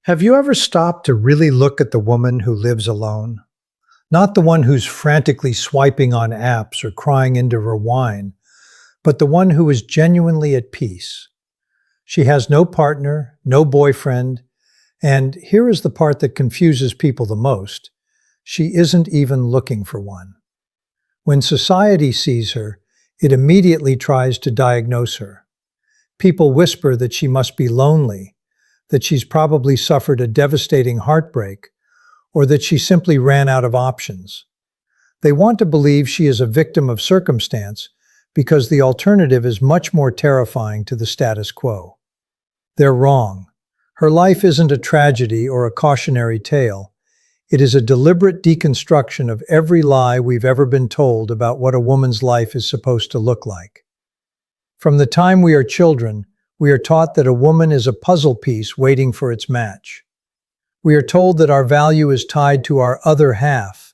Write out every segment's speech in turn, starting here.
Have you ever stopped to really look at the woman who lives alone? Not the one who's frantically swiping on apps or crying into her wine, but the one who is genuinely at peace. She has no partner, no boyfriend, and here is the part that confuses people the most. She isn't even looking for one. When society sees her, it immediately tries to diagnose her. People whisper that she must be lonely, that she's probably suffered a devastating heartbreak, or that she simply ran out of options. They want to believe she is a victim of circumstance because the alternative is much more terrifying to the status quo. They're wrong. Her life isn't a tragedy or a cautionary tale. It is a deliberate deconstruction of every lie we've ever been told about what a woman's life is supposed to look like. From the time we are children, we are taught that a woman is a puzzle piece waiting for its match. We are told that our value is tied to our other half,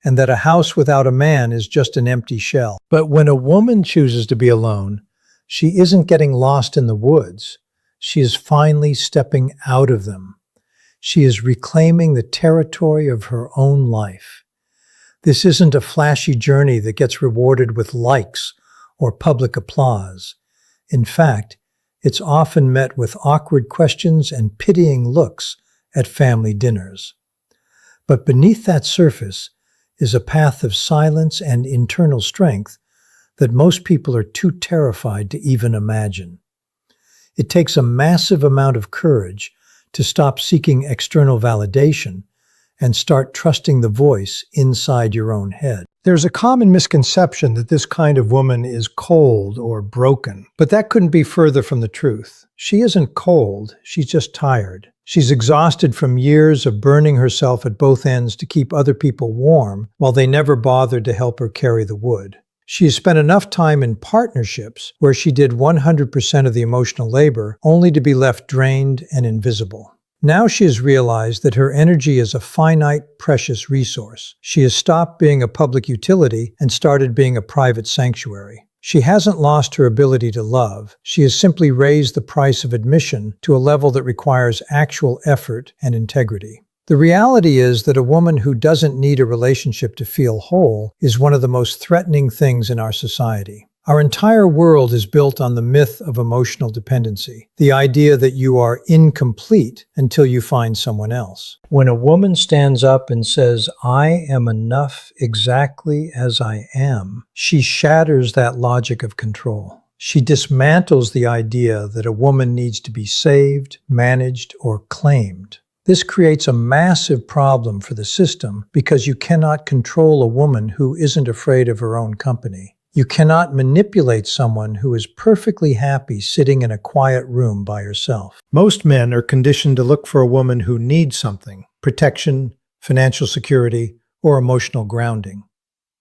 and that a house without a man is just an empty shell. But when a woman chooses to be alone, she isn't getting lost in the woods. She is finally stepping out of them. She is reclaiming the territory of her own life. This isn't a flashy journey that gets rewarded with likes or public applause. In fact, it's often met with awkward questions and pitying looks at family dinners. But beneath that surface is a path of silence and internal strength that most people are too terrified to even imagine. It takes a massive amount of courage to stop seeking external validation and start trusting the voice inside your own head. There's a common misconception that this kind of woman is cold or broken, but that couldn't be further from the truth. She isn't cold, she's just tired. She's exhausted from years of burning herself at both ends to keep other people warm while they never bothered to help her carry the wood. She has spent enough time in partnerships where she did 100% of the emotional labor, only to be left drained and invisible. Now she has realized that her energy is a finite, precious resource. She has stopped being a public utility and started being a private sanctuary. She hasn't lost her ability to love. She has simply raised the price of admission to a level that requires actual effort and integrity. The reality is that a woman who doesn't need a relationship to feel whole is one of the most threatening things in our society. Our entire world is built on the myth of emotional dependency, the idea that you are incomplete until you find someone else. When a woman stands up and says, "I am enough exactly as I am," she shatters that logic of control. She dismantles the idea that a woman needs to be saved, managed, or claimed. This creates a massive problem for the system because you cannot control a woman who isn't afraid of her own company. You cannot manipulate someone who is perfectly happy sitting in a quiet room by herself. Most men are conditioned to look for a woman who needs something: protection, financial security, or emotional grounding.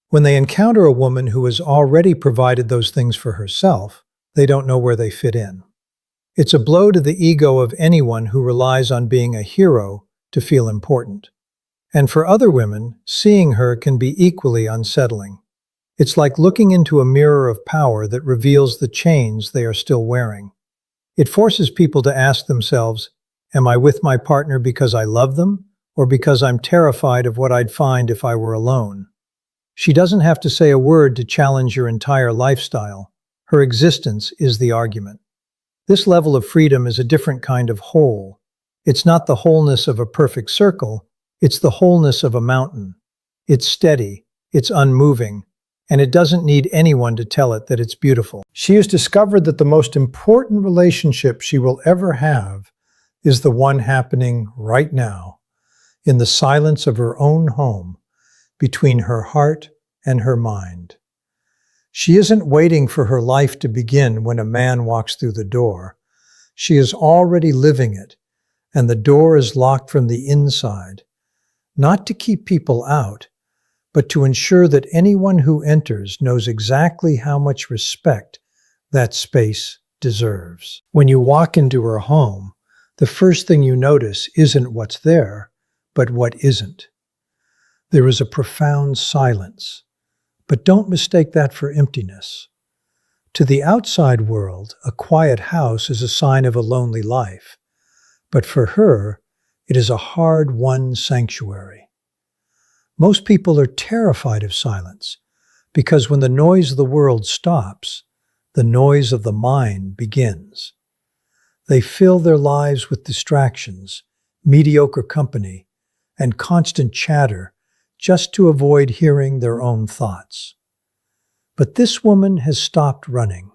When they encounter a woman who has already provided those things for herself, they don't know where they fit in. It's a blow to the ego of anyone who relies on being a hero to feel important. And for other women, seeing her can be equally unsettling. It's like looking into a mirror of power that reveals the chains they are still wearing. It forces people to ask themselves, am I with my partner because I love them, or because I'm terrified of what I'd find if I were alone? She doesn't have to say a word to challenge your entire lifestyle. Her existence is the argument. This level of freedom is a different kind of whole. It's not the wholeness of a perfect circle, it's the wholeness of a mountain. It's steady, it's unmoving, and it doesn't need anyone to tell it that it's beautiful. She has discovered that the most important relationship she will ever have is the one happening right now, in the silence of her own home, between her heart and her mind. She isn't waiting for her life to begin when a man walks through the door. She is already living it, and the door is locked from the inside, not to keep people out, but to ensure that anyone who enters knows exactly how much respect that space deserves. When you walk into her home, the first thing you notice isn't what's there, but what isn't. There is a profound silence, but don't mistake that for emptiness. To the outside world, a quiet house is a sign of a lonely life, but for her, It is a hard-won sanctuary. Most people are terrified of silence because when the noise of the world stops, the noise of the mind begins. They fill their lives with distractions, mediocre company, and constant chatter just to avoid hearing their own thoughts. But this woman has stopped running.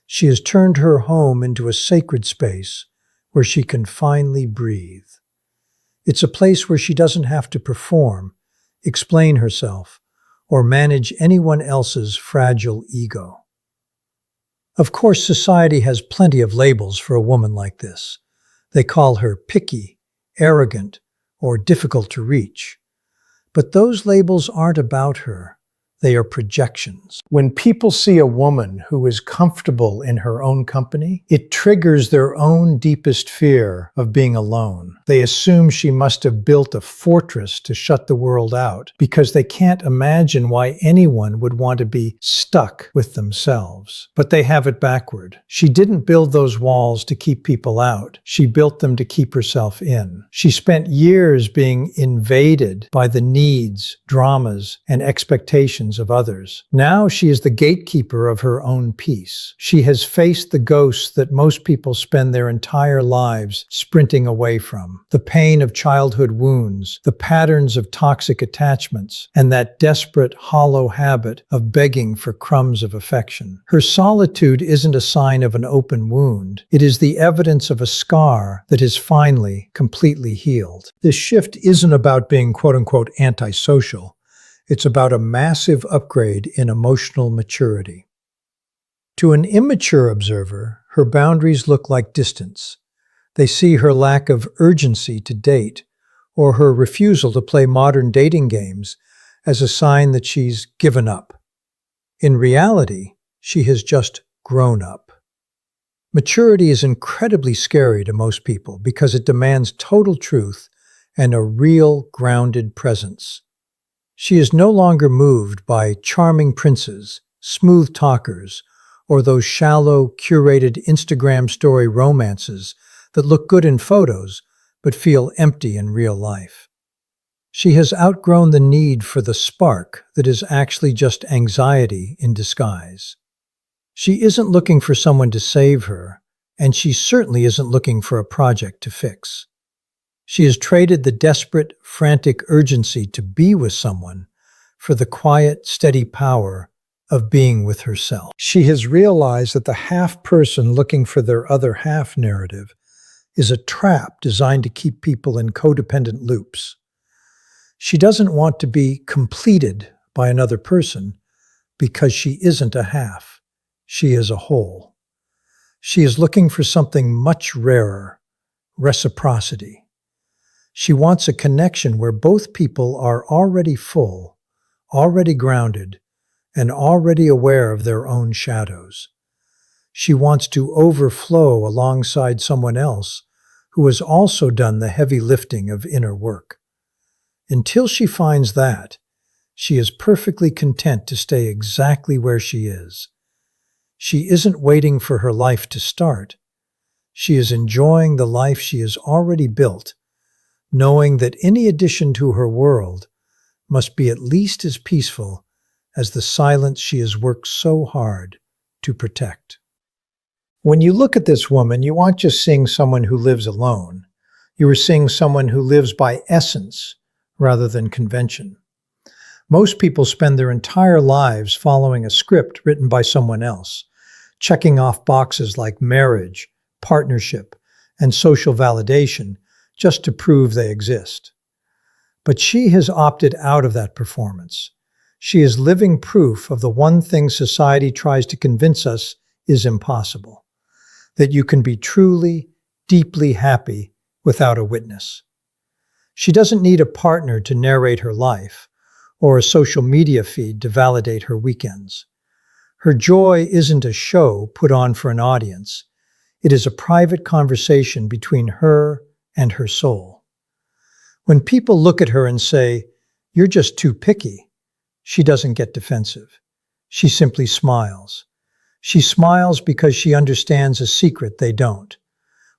She has turned her home into a sacred space where she can finally breathe. It's a place where she doesn't have to perform, explain herself, or manage anyone else's fragile ego. Of course, society has plenty of labels for a woman like this. They call her picky, arrogant, or difficult to reach. But those labels aren't about her. They are projections. When people see a woman who is comfortable in her own company, it triggers their own deepest fear of being alone. They assume she must have built a fortress to shut the world out because they can't imagine why anyone would want to be stuck with themselves. But they have it backward. She didn't build those walls to keep people out. She built them to keep herself in. She spent years being invaded by the needs, dramas, and expectations of others. Now she is the gatekeeper of her own peace. She has faced the ghosts that most people spend their entire lives sprinting away from. The pain of childhood wounds, the patterns of toxic attachments, and that desperate, hollow habit of begging for crumbs of affection. Her solitude isn't a sign of an open wound. It is the evidence of a scar that is finally completely healed. This shift isn't about being quote-unquote antisocial. It's about a massive upgrade in emotional maturity. To an immature observer, her boundaries look like distance. They see her lack of urgency to date, or her refusal to play modern dating games, as a sign that she's given up. In reality, she has just grown up. Maturity is incredibly scary to most people because it demands total truth and a real, grounded presence. She is no longer moved by charming princes, smooth talkers, or those shallow, curated Instagram story romances that look good in photos but feel empty in real life. She has outgrown the need for the spark that is actually just anxiety in disguise. She isn't looking for someone to save her, and she certainly isn't looking for a project to fix. She has traded the desperate, frantic urgency to be with someone for the quiet, steady power of being with herself. She has realized that the half-person looking for their other half narrative is a trap designed to keep people in codependent loops. She doesn't want to be completed by another person because she isn't a half. She is a whole. She is looking for something much rarer, reciprocity. She wants a connection where both people are already full, already grounded, and already aware of their own shadows. She wants to overflow alongside someone else who has also done the heavy lifting of inner work. Until she finds that, she is perfectly content to stay exactly where she is. She isn't waiting for her life to start. She is enjoying the life she has already built, knowing that any addition to her world must be at least as peaceful as the silence she has worked so hard to protect. When you look at this woman, you aren't just seeing someone who lives alone. You are seeing someone who lives by essence rather than convention. Most people spend their entire lives following a script written by someone else, checking off boxes like marriage, partnership, and social validation just to prove they exist. But she has opted out of that performance. She is living proof of the one thing society tries to convince us is impossible, that you can be truly, deeply happy without a witness. She doesn't need a partner to narrate her life, or a social media feed to validate her weekends. Her joy isn't a show put on for an audience. It is a private conversation between her and her soul. When people look at her and say, "You're just too picky," she doesn't get defensive. She simply smiles. She smiles because she understands a secret they don't.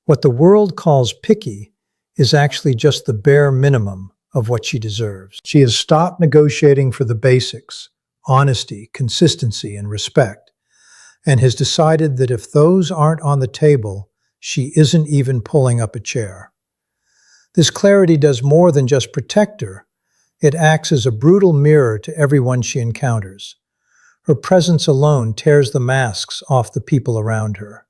What the world calls picky is actually just the bare minimum of what she deserves. She has stopped negotiating for the basics, honesty, consistency, and respect, and has decided that if those aren't on the table, she isn't even pulling up a chair. This clarity does more than just protect her. It acts as a brutal mirror to everyone she encounters. Her presence alone tears the masks off the people around her.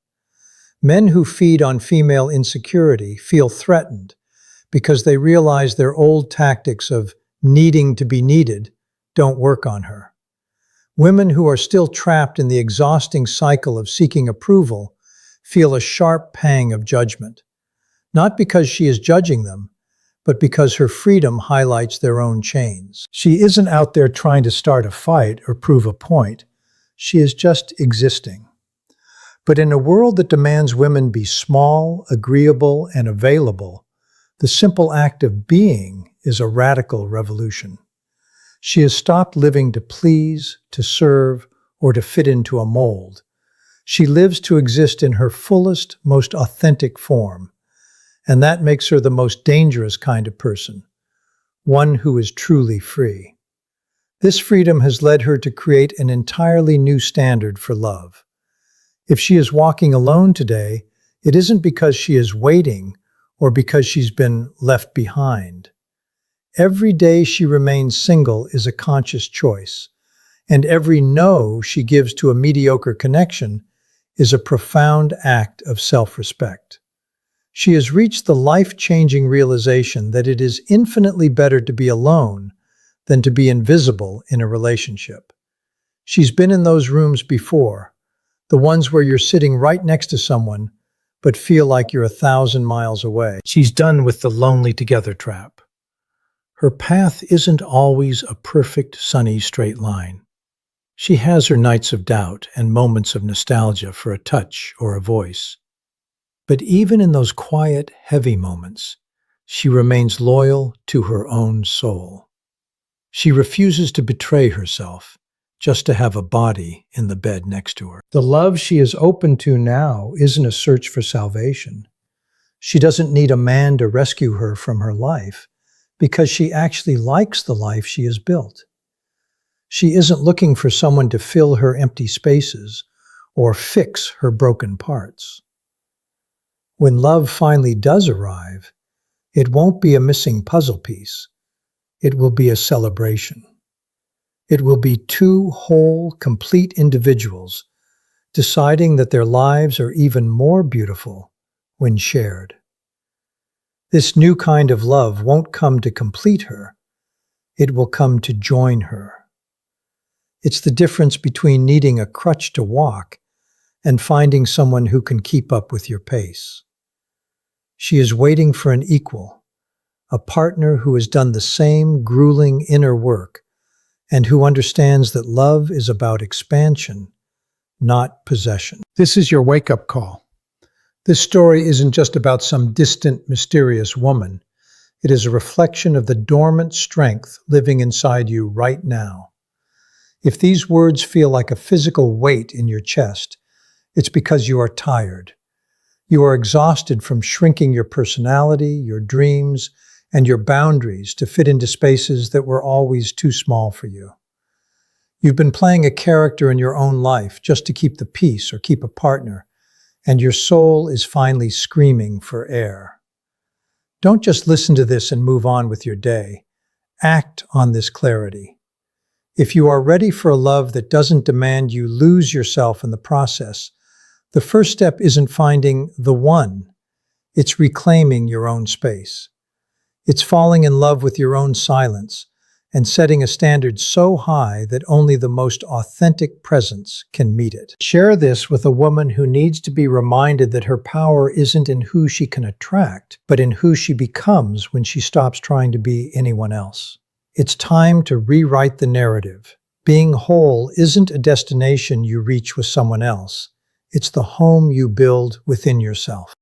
Men who feed on female insecurity feel threatened because they realize their old tactics of needing to be needed don't work on her. Women who are still trapped in the exhausting cycle of seeking approval feel a sharp pang of judgment, not because she is judging them, but because her freedom highlights their own chains. She isn't out there trying to start a fight or prove a point. She is just existing. But in a world that demands women be small, agreeable, and available, the simple act of being is a radical revolution. She has stopped living to please, to serve, or to fit into a mold. She lives to exist in her fullest, most authentic form, and that makes her the most dangerous kind of person, one who is truly free. This freedom has led her to create an entirely new standard for love. If she is walking alone today, it isn't because she is waiting or because she's been left behind. Every day she remains single is a conscious choice, and every no she gives to a mediocre connection is a profound act of self-respect. She has reached the life-changing realization that it is infinitely better to be alone than to be invisible in a relationship. She's been in those rooms before, the ones where you're sitting right next to someone but feel like you're 1,000 miles away. She's done with the lonely together trap. Her path isn't always a perfect, sunny, straight line. She has her nights of doubt and moments of nostalgia for a touch or a voice. But even in those quiet, heavy moments, she remains loyal to her own soul. She refuses to betray herself just to have a body in the bed next to her. The love she is open to now isn't a search for salvation. She doesn't need a man to rescue her from her life because she actually likes the life she has built. She isn't looking for someone to fill her empty spaces or fix her broken parts. When love finally does arrive, it won't be a missing puzzle piece. It will be a celebration. It will be two whole, complete individuals deciding that their lives are even more beautiful when shared. This new kind of love won't come to complete her. It will come to join her. It's the difference between needing a crutch to walk and finding someone who can keep up with your pace. She is waiting for an equal, a partner who has done the same grueling inner work and who understands that love is about expansion, not possession. This is your wake-up call. This story isn't just about some distant, mysterious woman. It is a reflection of the dormant strength living inside you right now. If these words feel like a physical weight in your chest, it's because you are tired. You are exhausted from shrinking your personality, your dreams, and your boundaries to fit into spaces that were always too small for you. You've been playing a character in your own life just to keep the peace or keep a partner, and your soul is finally screaming for air. Don't just listen to this and move on with your day. Act on this clarity. If you are ready for a love that doesn't demand you lose yourself in the process, the first step isn't finding the one. It's reclaiming your own space. It's falling in love with your own silence and setting a standard so high that only the most authentic presence can meet it. Share this with a woman who needs to be reminded that her power isn't in who she can attract, but in who she becomes when she stops trying to be anyone else. It's time to rewrite the narrative. Being whole isn't a destination you reach with someone else. It's the home you build within yourself.